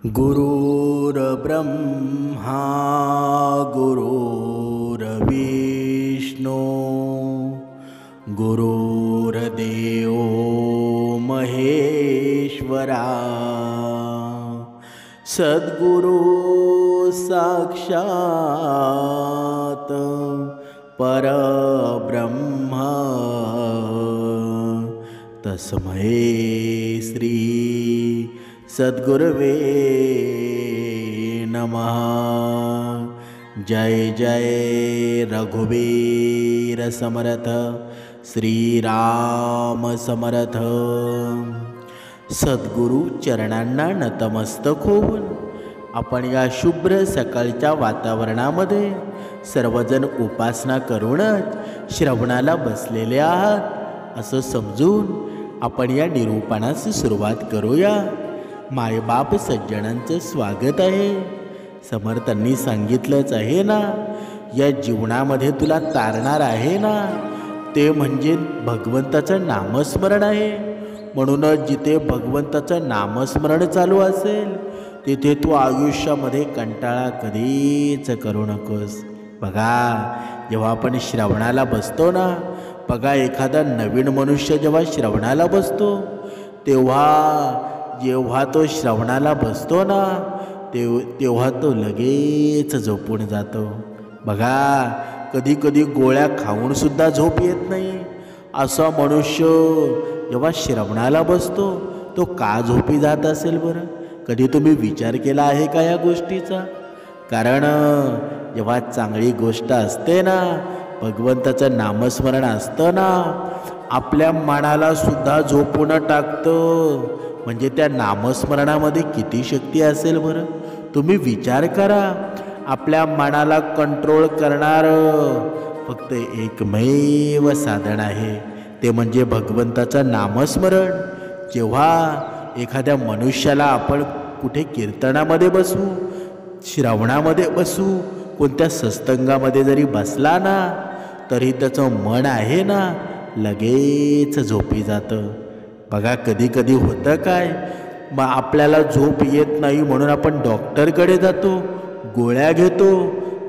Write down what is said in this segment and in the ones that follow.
गुरुर्ब्रह्मा गुरुर्विष्णू गुरुर्देव महेश्वरा सद्गुरु साक्षात परब्रह्म तस्मै श्री सद्गुरवे नमः। जय जय रघुवीर समर्थ श्रीराम समर्थ। सद्गुरु चरणांना नतमस्तक होऊन आपण या शुभ्र सकाळच्या वातावरणामध्ये सर्वजण उपासना करूनच श्रवणाला बसलेले आहात असं समजून आपण या निरूपणास सुरुवात करूया। मायबाप सज्जनांचं स्वागत आहे। समर्थांनी सांगितलंच आहे ना, या जीवनामध्ये तुला तारणार आहे ना ते म्हणजे भगवंताचं नामस्मरण आहे। म्हणूनच जिथे भगवंताचं नामस्मरण चालू असेल तिथे तू आयुष्यामध्ये कंटाळा कधीच करू नकोस। बघा, जेव्हा आपण श्रवणाला बसतो ना, बघा एखादा नवीन मनुष्य जेव्हा श्रवणाला बसतो जेव्हा तो श्रवणाला बसतो ना तेव्हा तो लगेच झोपून जातो। बघा, कधी कधी गोळ्या खाऊन सुद्धा झोप येत नाही असा मनुष्य जेव्हा श्रवणाला बसतो तो का झोपी जात असेल बरं? कधी तुम्ही विचार केला आहे का या गोष्टीचा? कारण जेव्हा चांगली गोष्ट असते ना, भगवंताचं नामस्मरण असतं ना, आपल्या मनाला सुद्धा झोपून टाकतं। म्हणजे त्या नामस्मरणामध्ये किती शक्ती असेल बरं? तुम्ही विचार करा, आपल्या मनाला कंट्रोल करणारं फक्त एकमेव साधन आहे, ते म्हणजे भगवंताचं नामस्मरण। जेव्हा एखाद्या मनुष्याला आपण कुठे कीर्तनामध्ये बसू, श्रवणामध्ये बसू, कोणत्या सत्संगामध्ये जरी बसला ना तरी त्याचं मन आहे ना लगेच झोपी जातं। बघा, कधी कधी होतं काय, मग आपल्याला झोप येत नाही म्हणून आपण डॉक्टरकडे जातो, गोळ्या घेतो,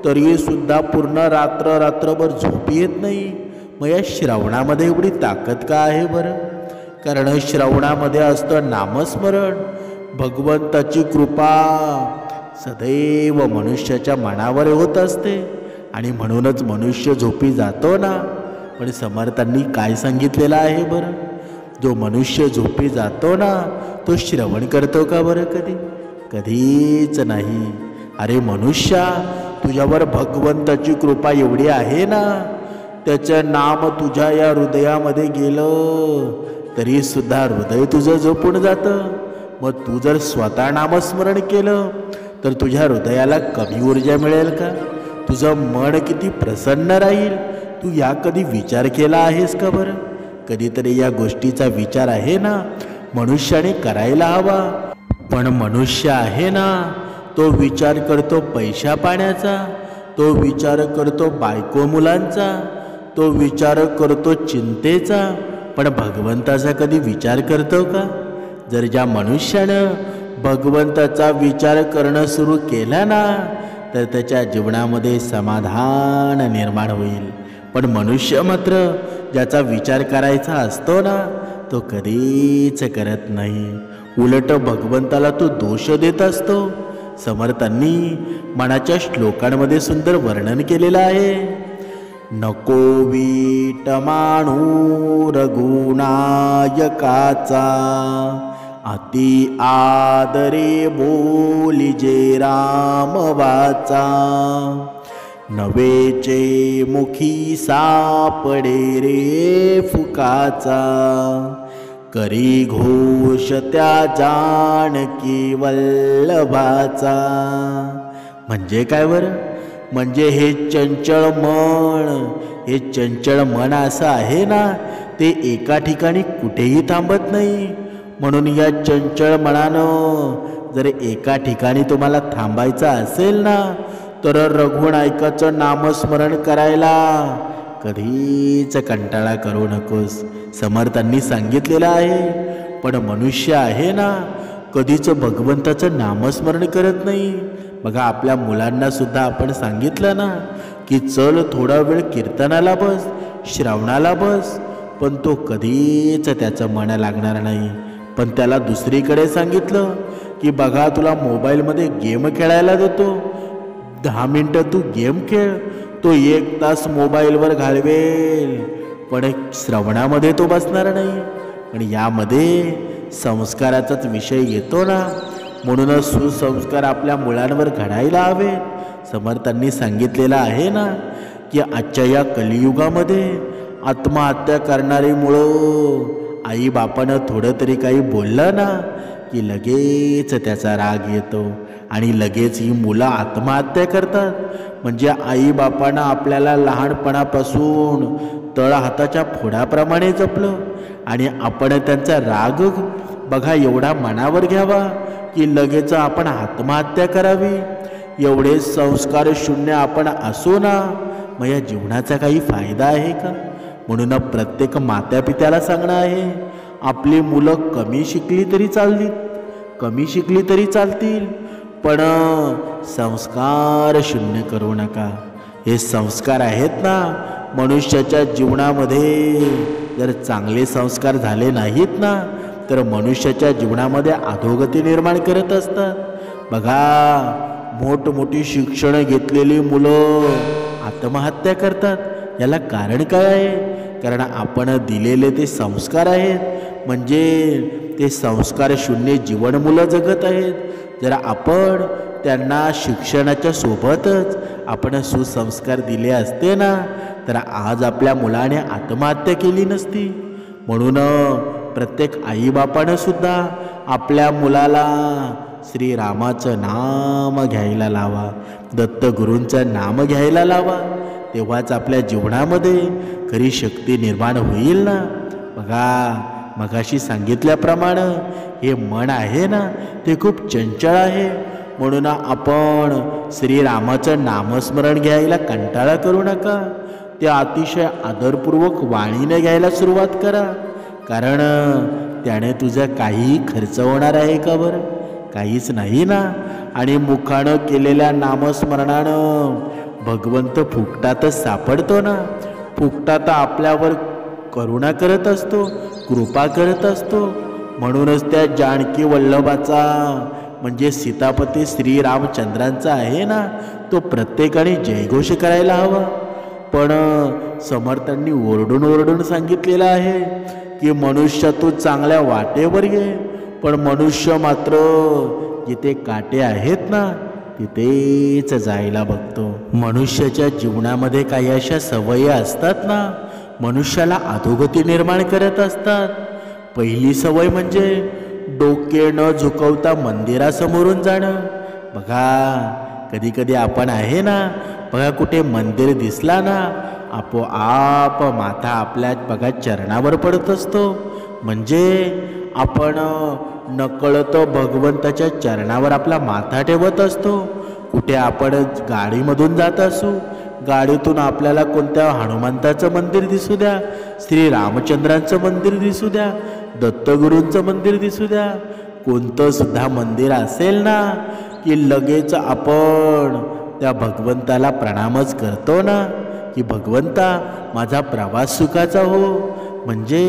तरी सुद्धा पूर्ण रात्रभर झोप येत नाही। मग या श्रवणामध्ये एवढी ताकद का आहे बरं? कारण श्रवणामध्ये असतं नामस्मरण। भगवंताची कृपा सदैव मनुष्याच्या मनावर होत असते आणि म्हणूनच मनुष्य झोपी जातो ना। पण समर्थांनी काय सांगितलेलं आहे बरं? जो मनुष्य झोपी जातो ना तो श्रवण करतो का बरं? कधीच नाही। अरे मनुष्या, तुझ्यावर भगवंताची कृपा एवढी आहे ना, त्याचं नाम तुझ्या या हृदयामध्ये गेलं तरी सुद्धा हृदय तुझं झोपून जातं। मग तू जर स्वतः नामस्मरण केलं तर तुझ्या हृदयाला कमी ऊर्जा मिळेल का? तुझं मन किती प्रसन्न राहील, तू या कधी विचार केला आहेस का बरं? कधीतरी या गोष्टीचा विचार आहे ना मनुष्याने करायला हवा। पण मनुष्य आहे ना तो विचार करतो पैशा पाण्याचा, तो विचार करतो बायको मुलांचा, तो विचार करतो चिंतेचा, पण भगवंताचा कधी विचार करतो का? जर ज्या मनुष्यानं भगवंताचा विचार करणं सुरू केला ना तर त्याच्या जीवनामध्ये समाधान निर्माण होईल। पण मनुष्य मात्र ज्याचा विचार करायचा असतो ना तो कधीच करत नाही, उलट भगवंताला तो दोष देत असतो। समर्थांनी मनाच्या श्लोकांमध्ये सुंदर वर्णन केलेलं आहे। नको वीट माणू रघुनायकाचा, अति आदरे बोलिजे राम वाचा, नवेचे मुखी सापडे रे फुकाचा, करी घोष त्या जानकी वल्लभाचा। म्हणजे काय बरं? म्हणजे हे चंचळ मन असं आहे ना, ते एका ठिकाणी कुठेही थांबत नाही। म्हणून या चंचळ मनानं जर एका ठिकाणी तुम्हाला थांबायचं असेल ना तर रघुनायकाचं नामस्मरण करायला कधीच कंटाळा करू नकोस, समर्थांनी सांगितलेलं आहे। पण मनुष्य आहे ना कधीच भगवंताचं नामस्मरण करत नाही. बघा आपल्या मुलांना सुद्धा आपण सांगितलं ना की चल थोडा वेळ कीर्तनाला बस, श्रवणाला बस, पण तो कधीच त्याचं मन लागणार नाही. पण त्याला दुसरीकडे सांगितलं की बघा तुला मोबाईलमध्ये गेम खेळायला देतो, 10 मिनटं तू गेम खेळ, तो 1 तास मोबाईलवर घालवेल, पण श्रवणामध्ये तो बसणार नाही. पण यामध्ये संस्काराचाच विषय येतो ना, म्हणूनच सुसंस्कार आपल्या मुलांवर घडायला हवे. समर्थांनी सांगितलेलं आहे ना की आजच्या या कलियुगामध्ये आत्महत्या करणारी मुलं आईबापानं थोडं तरी काही बोललं ना की लगेच त्याचा राग येतो आणि लगेच ही मुलं आत्महत्या करतात. म्हणजे आईबापानं आपल्याला लहानपणापासून तळ हाताच्या फोडाप्रमाणे जपलं आणि आपण त्यांचा राग बघा एवढा मनावर घ्यावा की लगेच आपण आत्महत्या करावी. एवढे संस्कार शून्य आपण असो ना, मग या जीवनाचा काही फायदा आहे का? म्हणून प्रत्येक मातापित्याला सांगणं आहे, आपली मुलं कमी शिकली तरी चालतील, पण संस्कार शून्य करू नका. हे संस्कार आहेत ना, मनुष्याच्या जीवनामध्ये जर चांगले संस्कार झाले नाहीत ना तर मनुष्याच्या जीवनामध्ये अधोगती निर्माण करत असतात. बघा मोठमोठी शिक्षण घेतलेली मुलं आत्महत्या करतात. याला कारण काय आहे? कारण आपण दिलेले ते संस्कार आहेत, म्हणजे ते संस्कार शून्य जीवन मुलं जगत आहेत. जर आपण त्यांना शिक्षणाच्या सोबतच आपण सुसंस्कार दिले असते ना तर आज आपल्या मुलाने आत्महत्या केली नसती. म्हणून प्रत्येक आईबापानं सुद्धा आपल्या मुलाला श्रीरामाचं नाम घ्यायला लावा, दत्तगुरूंचं नाम घ्यायला लावा, तेव्हाच आपल्या जीवनामध्ये खरी शक्ती निर्माण होईल ना. बघा मगाशी सांगितल्याप्रमाणे हे मन आहे ना ते खूप चंचल आहे, म्हणून आपण श्रीरामाचं नामस्मरण घ्यायला कंटाळा करू नका. ते अतिशय आदरपूर्वक वाणीने घ्यायला सुरुवात करा, कारण त्याने तुझा काही खर्च होणार आहे का बरं? काहीच नाही ना. आणि मुखानं केलेल्या नामस्मरणानं भगवंत फुकटातच सापडतो ना. फुकटात आपल्यावर करुणा करत असतो, कृपा करत असतो. म्हणूनच त्या जानकी वल्लभाचा म्हणजे सीतापती श्रीरामचंद्रांचा आहे ना तो प्रत्येकाने जयघोष करायला हवा. पण समर्थांनी ओरडून सांगितलेलं आहे की मनुष्य तू चांगल्या वाटेवर ये, पण मनुष्य मात्र जिथे काटे आहेत ना तिथेच जायला बघतो. मनुष्याच्या जीवनामध्ये काही अशा सवयी असतात ना मनुष्याला अधोगती निर्माण करत असतात. पहिली सवय म्हणजे डोके न झुकवता मंदिरासमोरून जाणं. बघा कधी आपण आहे ना, बघा कुठे मंदिर दिसला ना आपोआप माथा आपल्या बघा चरणावर पडत असतो. म्हणजे आपण नकळत भगवंताच्या चरणावर आपला माथा ठेवत असतो. कुठे आपण गाडीमधून जात असू, गाडीतून आपल्याला कोणत्या हनुमंताचं मंदिर दिसू द्या, श्रीरामचंद्रांचं मंदिर दिसू द्या, दत्तगुरूंचं मंदिर दिसू द्या, कोणतं सुद्धा मंदिर असेल ना की लगेच आपण त्या भगवंताला प्रणामच करतो ना की भगवंता माझा प्रवास सुखाचा हो. म्हणजे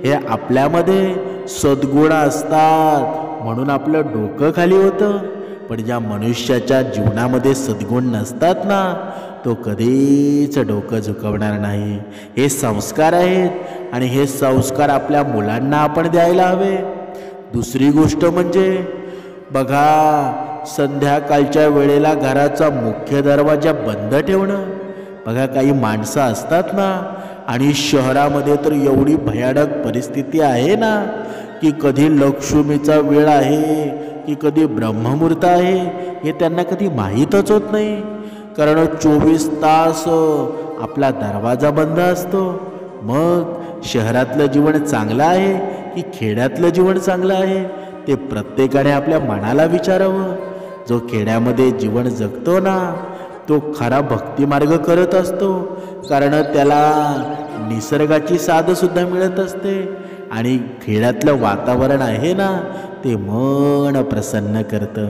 हे आपल्यामध्ये सद्गुण असतात म्हणून आपलं डोकं खाली होतं. पण ज्या मनुष्याच्या जीवनामध्ये सद्गुण नसतात ना तो कधीच डोकं झुकवणार नाही. हे संस्कार आहेत आणि हे संस्कार आपल्या मुलांना आपण द्यायला हवे. दुसरी गोष्ट म्हणजे बघा संध्याकाळच्या वेळेला घराचा मुख्य दरवाजा बंद ठेवणं. बघा काही माणसं असतात ना, आणि शहरामध्ये तर एवढी भयानक परिस्थिती आहे ना की कधी लक्ष्मीचा वेळ आहे की कधी ब्रह्ममुहूर्त आहे हे त्यांना कधी माहीतच होत नाही. कारण 24 तास आपला दरवाजा बंद असतो. मग शहरातलं जीवन चांगलं आहे की खेड्यातलं जीवन चांगलं आहे ते प्रत्येकाने आपल्या मनाला विचारावं. जो खेड्यामध्ये जीवन जगतो ना तो खरा भक्तिमार्ग करत असतो, कारण त्याला निसर्गाची साथ सुद्धा मिळत असते आणि खेळातलं वातावरण आहे ना ते मन प्रसन्न करतं.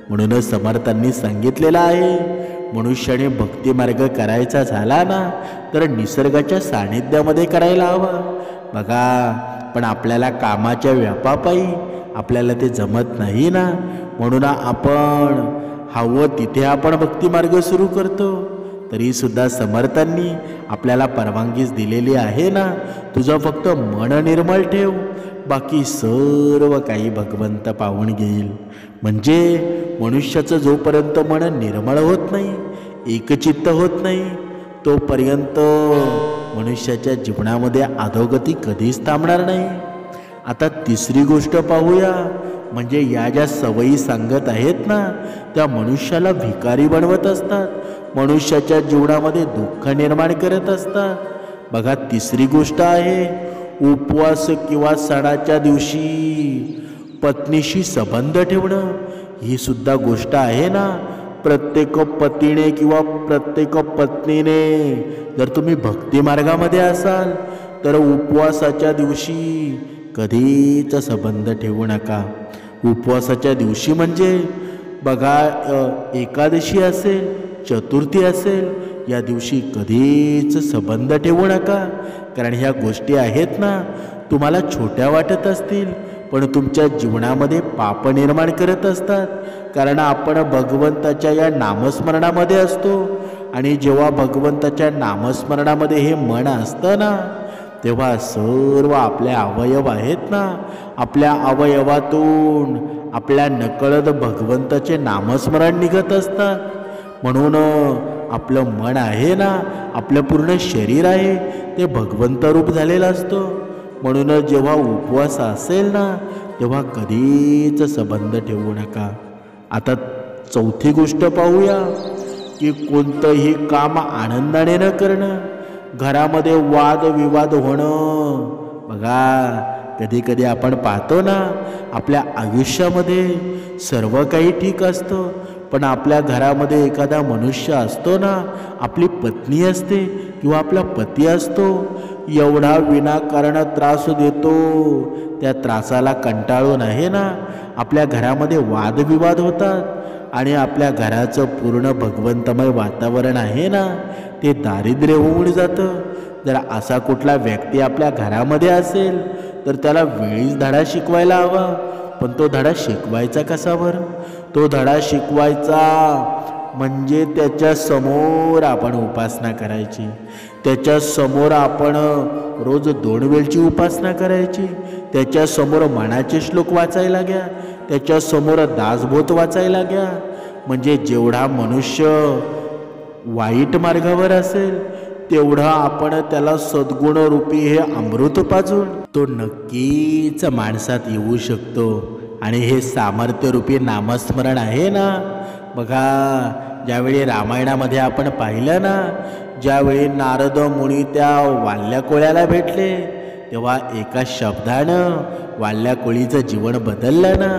म्हणूनच समर्थांनी सांगितलेलं आहे, मनुष्याने भक्तिमार्ग करायचा झाला ना तर निसर्गाच्या सानिध्यामध्ये करायला हवा. बघा, पण आपल्याला कामाच्या व्यापापायी आपल्याला ते जमत नाही ना, म्हणून आपण हवं तिथे आपण भक्तिमार्ग सुरू करतो. तरीसुद्धा समर्थांनी आपल्याला परवानगीच दिलेली आहे ना, तुझं फक्त मन निर्मळ ठेव, बाकी सर्व काही भगवंत पाहून घेईल. म्हणजे मनुष्याचं जोपर्यंत मन निर्मळ होत नाही, एकचित्त होत नाही, तोपर्यंत मनुष्याच्या जीवनामध्ये अधोगती कधीच थांबणार नाही. आता तिसरी गोष्ट पाहूया, म्हणजे या ज्या सवयी सांगत आहेत ना त्या मनुष्याला भिकारी बनवत असतात, मनुष्याच्या जीवनामध्ये दुःख निर्माण करत असतात. बघा, तिसरी गोष्ट आहे उपवास किंवा सणाच्या दिवशी पत्नीशी संबंध ठेवणं. ही सुद्धा गोष्ट आहे ना, प्रत्येक पतीने किंवा प्रत्येक पत्नीने जर तुम्ही भक्तिमार्गामध्ये असाल तर उपवासाच्या दिवशी कधीच संबंध ठेवू नका. उपवासाच्या दिवशी म्हणजे बघा, एकादशी असेल, चतुर्थी असेल, या दिवशी कधीच संबंध ठेवू नका. कारण ह्या गोष्टी आहेत ना तुम्हाला छोट्या वाटत असतील पण तुमच्या जीवनामध्ये पाप निर्माण करत असतात. कारण आपण भगवंताच्या या नामस्मरणामध्ये असतो आणि जेव्हा भगवंताच्या नामस्मरणामध्ये हे मन असतं ना तेव्हा सर्व आपले अवयव आहेत ना, आपल्या अवयवातून आपल्या नकळत भगवंताचे नामस्मरण निघत असतात. म्हणून आपलं मन आहे ना, आपलं पूर्ण शरीर आहे ते भगवंत रूप झालेलं असतं. म्हणून जेव्हा उपवास असेल ना तेव्हा कधीच संबंध ठेवू नका. आता चौथी गोष्ट पाहूया की कोणतंही काम आनंदाने न करणं, घरामध्ये वादविवाद होणं. बघा, कधी कधी आपण पाहतो ना आपल्या आयुष्यामध्ये सर्व काही ठीक असतं पण आपल्या घरामध्ये एखादा मनुष्य असतो ना, आपली पत्नी असते किंवा आपला पती असतो, एवढा विनाकारण त्रास देतो, त्या त्रासाला कंटाळून आहे ना आपल्या घरामध्ये वादविवाद होतात आणि आपल्या घराचं पूर्ण भगवंतमय वातावरण आहे ना ते दारिद्र्य होऊन जातं. जर असा कुठला व्यक्ती आपल्या घरामध्ये असेल तर त्याला वेळीच धडा शिकवायला हवा. पण तो धडा शिकवायचा कसा बरं? तो धडा शिकवायचा म्हणजे त्याच्या समोर आपण उपासना करायची, त्याच्या समोर आपण रोज 2 वेळची उपासना करायची, त्याच्या समोर मनाचे श्लोक वाचायला घ्या, त्याच्या समोर दासबोध वाचायला घ्या. म्हणजे जेवढा मनुष्य वाईट मार्गावर असेल तेवढा आपण त्याला सद्गुण रूपी हे अमृत पाजून तो नक्कीच माणसात येऊ शकतो. आणि हे सामर्थ्य रूपी नामस्मरण आहे ना, बघा, ज्यावेळी रामायणामध्ये आपण पाहिलं ना, ज्यावेळी नारद मुनी त्या वाल्या कोळ्याला भेटले तेव्हा एका शब्दानं वाल्या कोळीचं जीवन बदललं ना.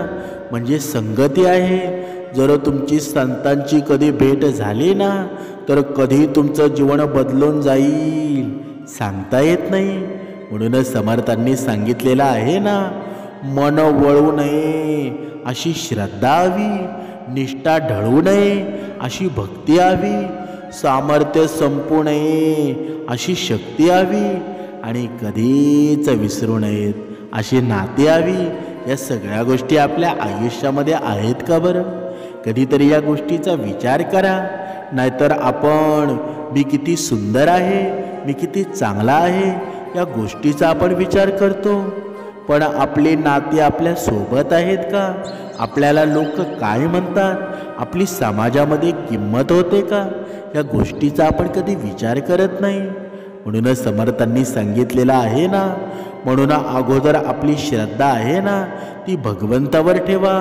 म्हणजे संगती आहे. जर तुमची संतांची कधी भेट झाली ना तर कधी तुमचं जीवन बदलून जाईल सांगता येत नाही. म्हणूनच समर्थांनी सांगितलेलं आहे ना, मन वळू नये अशी श्रद्धा हवी, निष्ठा ढळू नये अशी भक्ती हवी, सामर्थ्य संपू नये अशी शक्ती हवी आणि कधीच विसरू नयेत अशी नाती हवी. या सगळ्या गोष्टी आपल्या आयुष्यामध्ये आहेत का बरं? कधीतरी या गोष्टीचा विचार करा. नाहीतर आपण मी किती सुंदर आहे, मी किती चांगला आहे या गोष्टीचा आपण विचार करतो, पण आपली नाती आपल्या सोबत आहेत का? आपल्याला लोक काय म्हणतात, आपली समाजामध्ये किंमत होते का, या गोष्टीचा आपण कधी विचार करत नाही. म्हणूनच समर्थांनी सांगितलेलं आहे ना, म्हणून अगोदर आपली श्रद्धा आहे ना ती भगवंतावर ठेवा.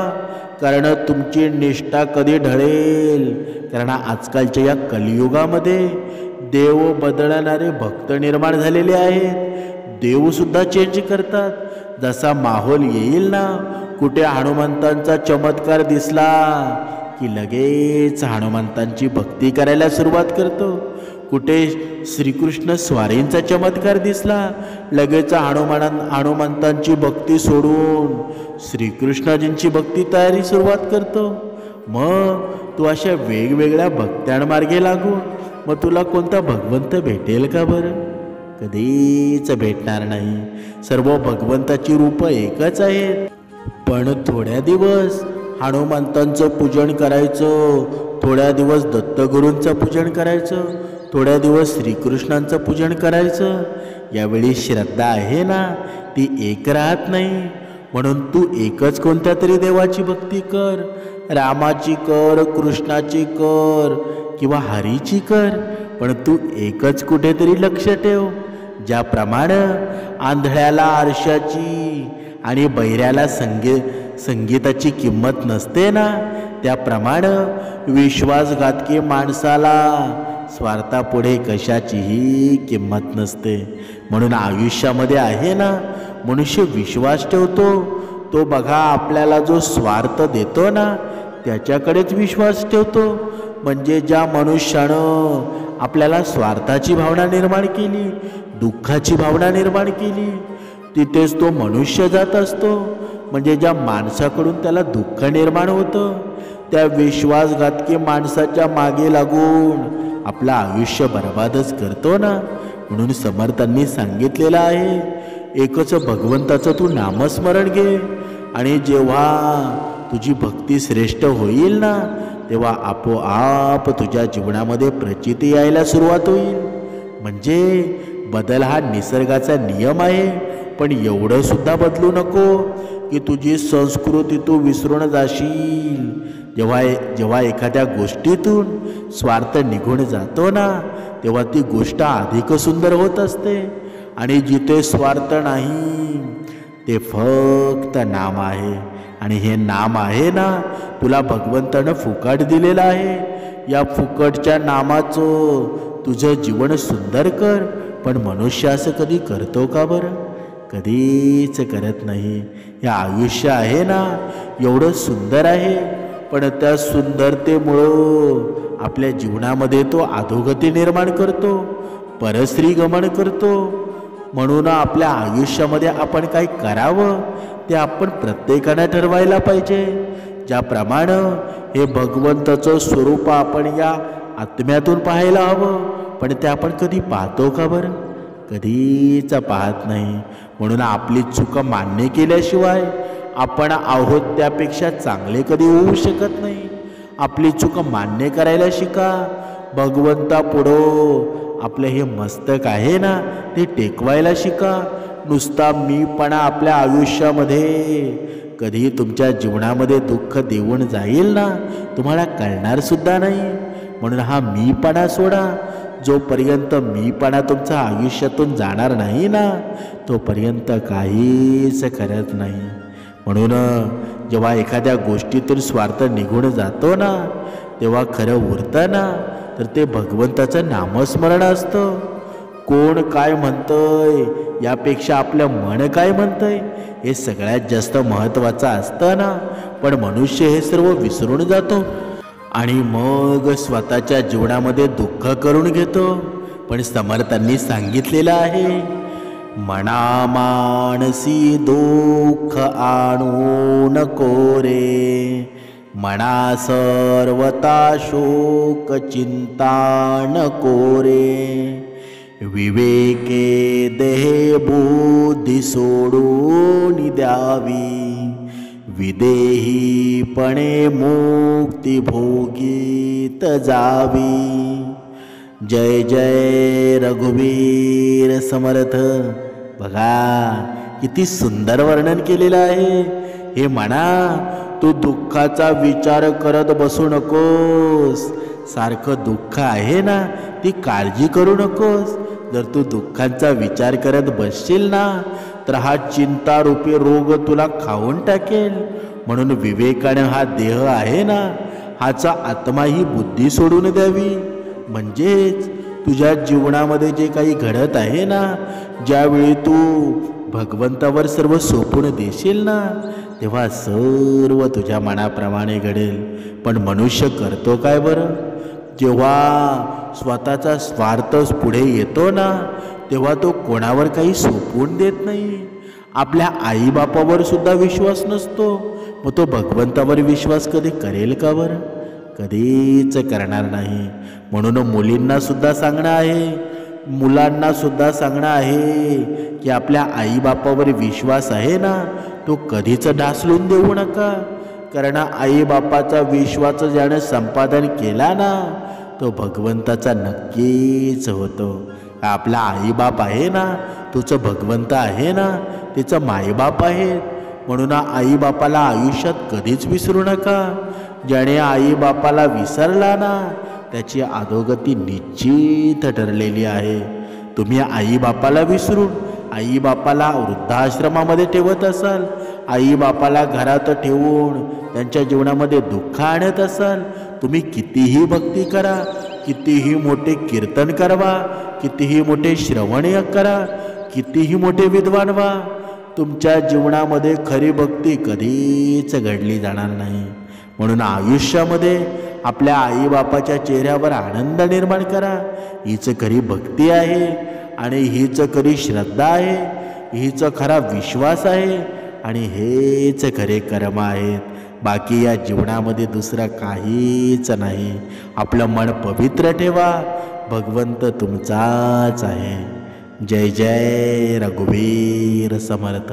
कारण तुमची निष्ठा कधी ढळेल? कारण आजकालच्या या कलियुगामध्ये देव बदलणारे भक्त निर्माण झालेले आहेत. देवसुद्धा चेंज करतात. जसा माहोल येईल ना, कुठे हनुमंतांचा चमत्कार दिसला की लगेच हनुमंतांची भक्ती करायला सुरुवात करतो. कुठे श्रीकृष्ण स्वारींचा चमत्कार दिसला, लगेच हनुमंतांची भक्ती सोडून श्रीकृष्णाजींची भक्ती तयारी सुरुवात करतो. मग तू अशा वेगवेगळ्या भक्त्यांमार्गे लागून मग तुला कोणता भगवंत भेटेल का बरं? कधीच भेटणार नाही. सर्व भगवंताची रूप एकच आहेत. पण थोड्या दिवस हनुमंतांचं पूजन करायचं, थोड्या दिवस दत्तगुरूंचं पूजन करायचं, थोड्या दिवस श्रीकृष्णांचं पूजन करायचं. यावेळी श्रद्धा आहे ना, ती एक राहत नाही. म्हणून तू एकच कोणत्या तरी देवाची भक्ती कर. रामाची कर, कृष्णाची कर किंवा हरीची कर, पण तू एकच कुठेतरी लक्ष ठेव. ज्याप्रमाणे आंधळ्याला आरशाची आणि बहिऱ्याला संगीताची किंमत नसते ना, त्याप्रमाणे विश्वासघातकी माणसाला स्वार्थापुढे कशाचीही किंमत नसते. म्हणून आयुष्यामध्ये आहे ना, मनुष्य विश्वास ठेवतो तो बघा आपल्याला जो स्वार्थ देतो ना त्याच्याकडेच विश्वास ठेवतो. म्हणजे ज्या मनुष्यानं आपल्याला स्वार्थाची भावना निर्माण केली, दुःखाची भावना निर्माण केली, तिथेच तो मनुष्य जात असतो. म्हणजे ज्या माणसाकडून त्याला दुःख निर्माण होतं, त्या विश्वासघातकी माणसाच्या मागे लागून आपलं आयुष्य बर्बादच करतो ना. म्हणून समर्थांनी सांगितलेलं आहे, एकच भगवंताचं तू नामस्मरण घे, आणि जेव्हा तुझी भक्ती श्रेष्ठ होईल ना, तेव्हा आपोआप तुझ्या जीवनामध्ये प्रचिती यायला सुरुवात होईल. म्हणजे बदल हा निसर्गाचा नियम आहे. पण एवढं सुद्धा बदलू नको की तुझी संस्कृती तू विसरून जाशील. जेव्हा एखाद्या गोष्टीतून स्वार्थ निघून जातो ना, तेव्हा ती गोष्ट अधिक सुंदर होत असते. आणि जिथे स्वार्थ नाही ते फक्त नाम आहे. आणि हे नाम आहे ना, तुला भगवंतानं फुकट दिलेलं आहे. या फुकटच्या नामाचं तुझं जीवन सुंदर कर. पण मनुष्य असं कधी करतो का बरं? कधीच करत नाही. हे आयुष्य आहे ना, एवढं सुंदर आहे, पण त्या सुंदरतेमुळं आपल्या जीवनामध्ये तो अधोगती निर्माण करतो, परस्त्री गमन करतो. म्हणून आपल्या आयुष्यामध्ये आपण काय करावं ते आपण प्रत्येकाने ठरवायला पाहिजे. ज्याप्रमाणे हे भगवंताचं स्वरूप आपण या आत्म्यातून पाहायला हवं, पण ते आपण कधी पाहतो का बरं? कधीच पाहत नाही. म्हणून आपली चूक मान्य केल्याशिवाय आपण आहोत त्यापेक्षा चांगले कधी होऊ शकत नाही. आपली चूक मान्य करायला शिका. भगवंतापुढं आपलं हे मस्तक आहे ना, ते टेकवायला शिका. नुसता मीपणा आपल्या आयुष्यामध्ये कधी तुमच्या जीवनामध्ये दुःख देऊन जाईल ना, तुम्हाला कळणार सुद्धा नाही. म्हणून हा मीपणा सोडा. जोपर्यंत मीपणा तुमच्या आयुष्यातून जाणार नाही ना, तोपर्यंत काहीच करत नाही. म्हणून जेव्हा एखाद्या गोष्टीतून स्वार्थ निघून जातो ना, तेव्हा खरं उरतं ना, तर ते भगवंताचं नामस्मरण असतं. कोण काय म्हणतंय यापेक्षा आपलं मन काय म्हणतंय हे सगळ्यात जास्त महत्त्वाचं असतं ना. पण मनुष्य हे सर्व विसरून जातो आणि मग स्वतःच्या जीवनामध्ये दुःख करून घेतो. पण समर्थांनी सांगितलेलं आहे, मना मानसी दुःख आणू नको रे, मना सर्वता शोक चिंता नको रे, विवेके देह बुद्धी सोडून द्यावी, विदेहीपणे मुक्ती भोगीत जावी. जय जय रघुवीर समर्थ. बघा किती सुंदर वर्णन केलेलं आहे. हे म्हणा, तू दुःखाचा विचार करत बसू नकोस. सारखं दुःख आहे ना, ती काळजी करू नकोस. जर तू दुःखांचा विचार करत बसशील ना, तर हा चिंतारूपी रोग तुला खाऊन टाकेल. म्हणून विवेकाने हा देह आहे ना, हाचा आत्मा ही बुद्धी सोडून द्यावी. म्हणजेच तुझ्या जीवनामध्ये जे काही घडत आहे ना, ज्यावेळी तू भगवंतावर सर्व सोपून देशील ना, तेव्हा सर्व तुझ्या मनाप्रमाणे घडेल. पण मनुष्य करतो काय बरं? जेव्हा स्वतःचा स्वार्थच पुढे येतो ना, तेव्हा तो कोणावर काही सोपवून देत नाही. आपल्या आईबापावर सुद्धा विश्वास नसतो, मग तो भगवंतावर विश्वास कधी करेल का बरं? कधीच करणार नाही. म्हणून मुलींना सुद्धा सांगणं आहे, मुलांना सुद्धा सांगणं आहे की आपल्या आईबापावर विश्वास आहे ना, तो कधीच ढासळून देऊ नका. कारण आईबापाचा विश्वास ज्याने संपादन केला ना, तो भगवंताचा नक्कीच होतो. आपला आईबाप आहे ना, तुझं भगवंत आहे ना, तिचं माईबाप आहेत. म्हणून आईबापाला आयुष्यात कधीच विसरू नका. ज्याने आईबापाला विसरला ना, त्याची अधोगती निश्चित ठरलेली आहे. तुम्ही आईबापाला विसरून आईबापाला वृद्धाश्रमामध्ये ठेवत असाल, आईबापाला घरात ठेवून त्यांच्या जीवनामध्ये दुःख आणत असाल, तुम्ही कितीही भक्ती करा, कितीही मोठे कीर्तन करवा, कितीही मोठे श्रवण करा, कितीही मोठे विद्वान व्हा, तुमच्या जीवनामध्ये खरी भक्ती कधीच घडली जाणार नाही. म्हणून आयुष्यामध्ये आपल्या आईबापाच्या चेहऱ्यावर आनंद निर्माण करा. हीच खरी भक्ती आहे आणि हीच खरी श्रद्धा आहे, हीच खरा विश्वास आहे आणि हेच खरे कर्म आहेत. बाकी या जीवनामध्ये दुसरं काहीच नाही. आपलं मन पवित्र ठेवा, भगवंत तुमचाच आहे. जय जय रघुवीर समर्थ.